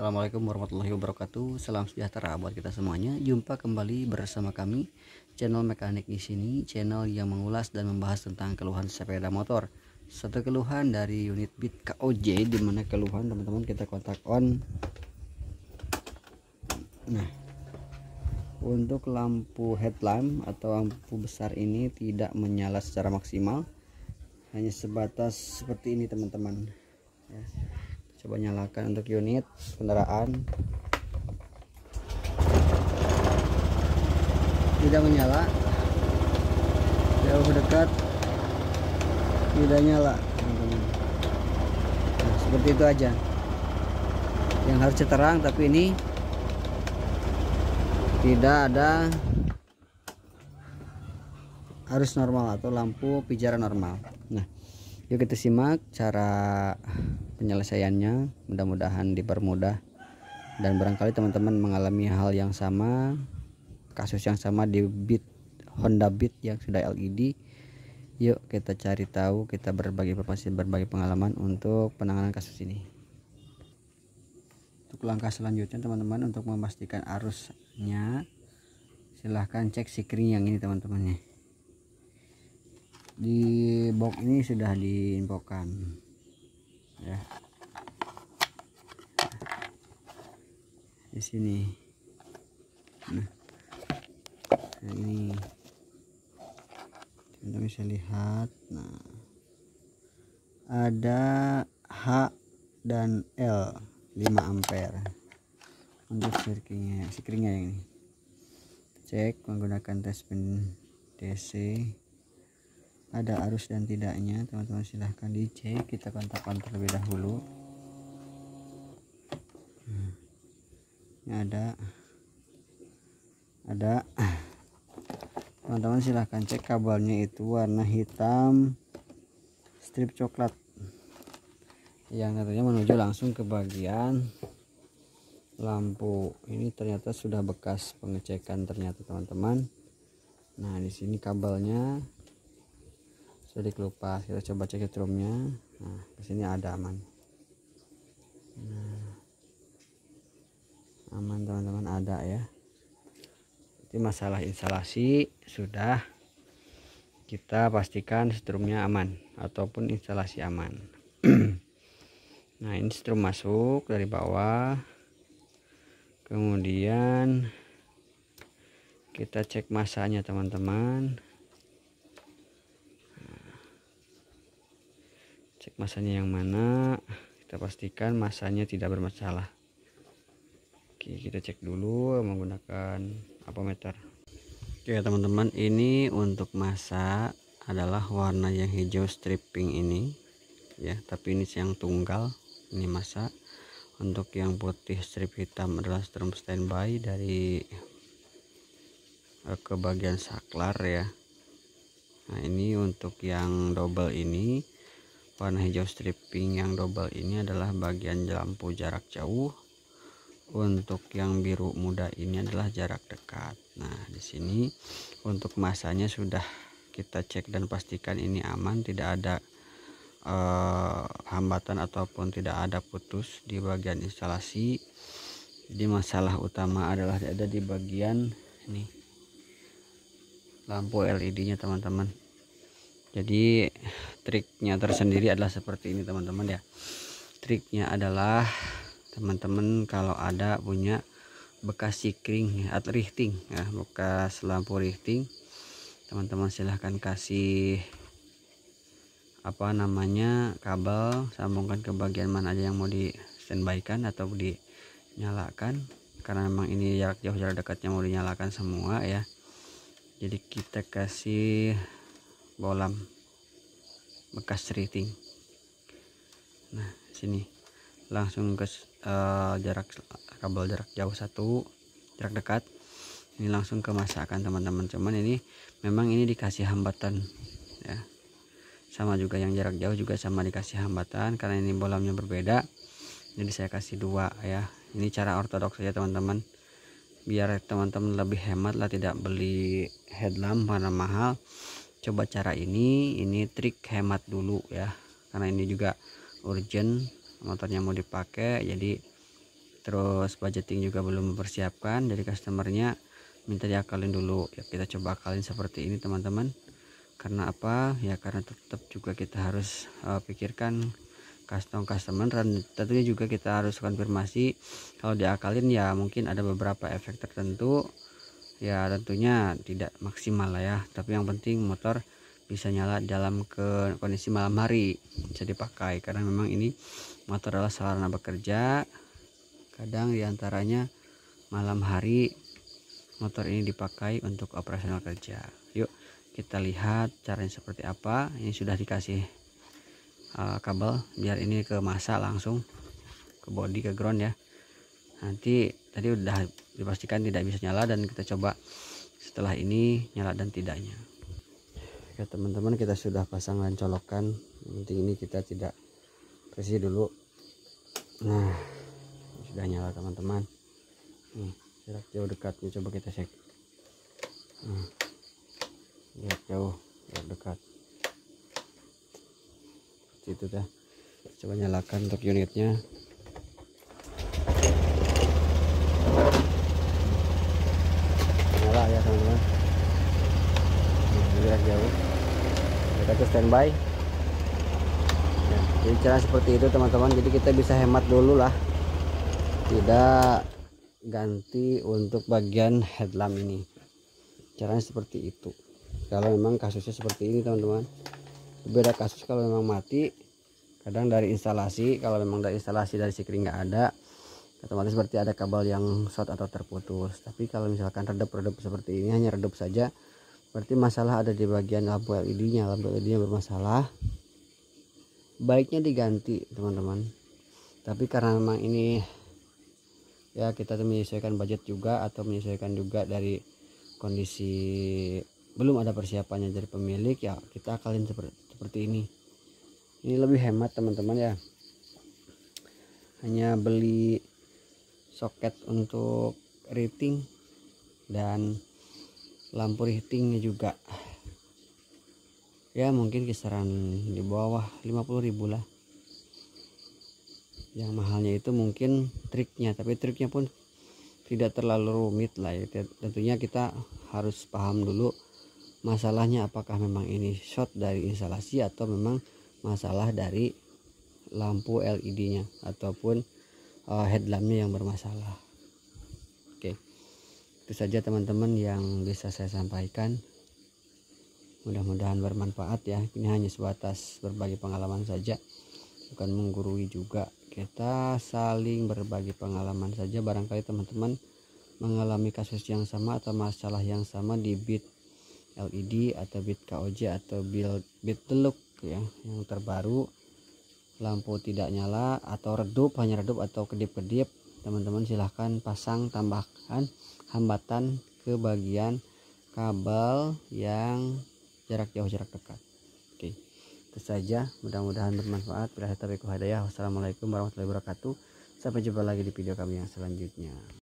Assalamualaikum warahmatullahi wabarakatuh. Salam sejahtera buat kita semuanya. Jumpa kembali bersama kami, channel mekanik di sini, channel yang mengulas dan membahas tentang keluhan sepeda motor. Satu keluhan dari unit Beat KOJ, dimana keluhan teman-teman kita kontak on. Nah, untuk lampu headlamp atau lampu besar ini tidak menyala secara maksimal, hanya sebatas seperti ini teman-teman ya. Coba nyalakan untuk unit kendaraan, tidak menyala, jauh dekat tidak nyala teman-teman. Nah, seperti itu aja yang harusnya terang, tapi ini tidak ada, harus normal atau lampu pijar normal. Nah, yuk kita simak cara penyelesaiannya, mudah-mudahan dipermudah dan barangkali teman-teman mengalami hal yang sama, kasus yang sama di Honda Beat yang sudah LED. Yuk kita cari tahu, kita berbagi informasi, berbagi pengalaman untuk penanganan kasus ini. Untuk langkah selanjutnya teman-teman, untuk memastikan arusnya, silahkan cek sikring yang ini teman-teman ya. Di box ini sudah diinfokan ya, di sini. Nah, ini teman-teman bisa lihat. Nah, ada H dan L 5 ampere untuk sikringnya yang ini. Cek menggunakan tes pen DC, ada arus dan tidaknya teman-teman, silahkan dicek. Kita kontakkan terlebih dahulu. Ini ada teman-teman, silahkan cek kabelnya itu warna hitam strip coklat yang tentunya menuju langsung ke bagian lampu. Ini ternyata sudah bekas pengecekan ternyata teman-teman. Nah, di sini kabelnya sudah dikelupas, kita coba cek headroomnya. Nah, kesini ada aman. Nah, aman teman-teman, ada ya. Jadi masalah instalasi sudah kita pastikan strumnya aman ataupun instalasi aman. Nah, ini strum masuk dari bawah, kemudian kita cek masanya teman-teman. Cek masanya yang mana, kita pastikan masanya tidak bermasalah. Oke, kita cek dulu menggunakan apometer. Oke teman-teman, ini untuk masa adalah warna yang hijau stripping ini ya, tapi ini yang tunggal, ini masa. Untuk yang putih strip hitam adalah strum standby dari ke bagian saklar ya. Nah, ini untuk yang double ini, warna hijau stripping yang double ini adalah bagian lampu jarak jauh. Untuk yang biru muda ini adalah jarak dekat. Nah, di sini untuk masanya sudah kita cek dan pastikan ini aman, tidak ada hambatan ataupun tidak ada putus di bagian instalasi. Jadi masalah utama adalah ada di bagian ini lampu LED-nya teman-teman. Jadi triknya tersendiri adalah seperti ini teman-teman ya. Triknya adalah teman-teman kalau ada punya bekas sikring atau rifting ya, bekas lampu rifting, teman-teman silahkan kasih kabel, sambungkan ke bagian mana aja yang mau di standby-kan atau dinyalakan, karena memang ini jarak jauh jarak dekatnya mau dinyalakan semua ya. Jadi kita kasih bolam bekas rifting. Nah, sini langsung ke kabel jarak jauh satu, jarak dekat ini langsung ke masakan teman-teman. Cuman ini memang ini dikasih hambatan ya, sama juga yang jarak jauh juga sama dikasih hambatan karena ini bolamnya berbeda. Jadi saya kasih dua ya. Ini cara ortodoks saja teman-teman, biar teman-teman lebih hemat lah, tidak beli headlamp karena mahal. Coba cara ini trik hemat dulu ya, karena ini juga urgent, motornya mau dipakai, jadi terus budgeting juga belum mempersiapkan, jadi customernya minta diakalin dulu ya. Kita coba akalin seperti ini teman-teman. Karena apa ya, karena tetap juga kita harus pikirkan customer, dan tentunya juga kita harus konfirmasi kalau diakalin ya mungkin ada beberapa efek tertentu ya, tentunya tidak maksimal lah ya, tapi yang penting motor bisa nyala dalam kondisi malam hari, bisa dipakai. Karena memang ini motor adalah sarana bekerja, kadang diantaranya malam hari motor ini dipakai untuk operasional kerja. Yuk kita lihat caranya seperti apa. Ini sudah dikasih kabel biar ini ke masa langsung ke body, ke ground ya. Nanti tadi udah dipastikan tidak bisa nyala, dan kita coba setelah ini nyala dan tidaknya. Oke teman-teman, kita sudah pasang dan colokan. Yang penting ini kita tidak bersih dulu. Nah sudah nyala teman-teman. Jarak jauh dekatnya coba kita cek. Jarak jauh, jarak dekat. Seperti itu dah. Coba nyalakan untuk unitnya. Nyala ya teman-teman. Jarak jauh. Kita ke standby. Ya, jadi cara seperti itu teman-teman. Jadi kita bisa hemat dulu lah. Tidak ganti untuk bagian headlamp ini. Caranya seperti itu. Kalau memang kasusnya seperti ini teman-teman. Beda kasus kalau memang mati, kadang dari instalasi. Kalau memang dari instalasi dari sikring nggak ada, otomatis berarti ada kabel yang short atau terputus. Tapi kalau misalkan redup seperti ini, hanya redup saja, berarti masalah ada di bagian lampu LED-nya. Lampu LED-nya bermasalah, baiknya diganti teman-teman. Tapi karena memang ini ya kita menyesuaikan budget juga, atau menyesuaikan juga dari kondisi belum ada persiapannya dari pemilik, ya kita akalin seperti ini. Ini lebih hemat teman-teman ya. Hanya beli soket untuk rating dan lampu ratingnya juga ya mungkin kisaran di bawah 50.000 lah. Yang mahalnya itu mungkin triknya, tapi triknya pun tidak terlalu rumit lah ya. Tentunya kita harus paham dulu masalahnya, apakah memang ini short dari instalasi atau memang masalah dari lampu LED-nya ataupun headlampnya yang bermasalah. Oke, itu saja teman-teman yang bisa saya sampaikan. Mudah-mudahan bermanfaat ya. Ini hanya sebatas berbagi pengalaman saja, bukan menggurui juga. Kita saling berbagi pengalaman saja. Barangkali teman-teman mengalami kasus yang sama atau masalah yang sama di bit LED atau bit KOJ atau bit teluk ya, yang terbaru, lampu tidak nyala atau redup, hanya redup atau kedip-kedip, teman-teman silahkan pasang tambahkan hambatan ke bagian kabel yang jarak jauh, jarak dekat. Oke, itu saja, mudah-mudahan bermanfaat. Wassalamualaikum warahmatullahi wabarakatuh. Sampai jumpa lagi di video kami yang selanjutnya.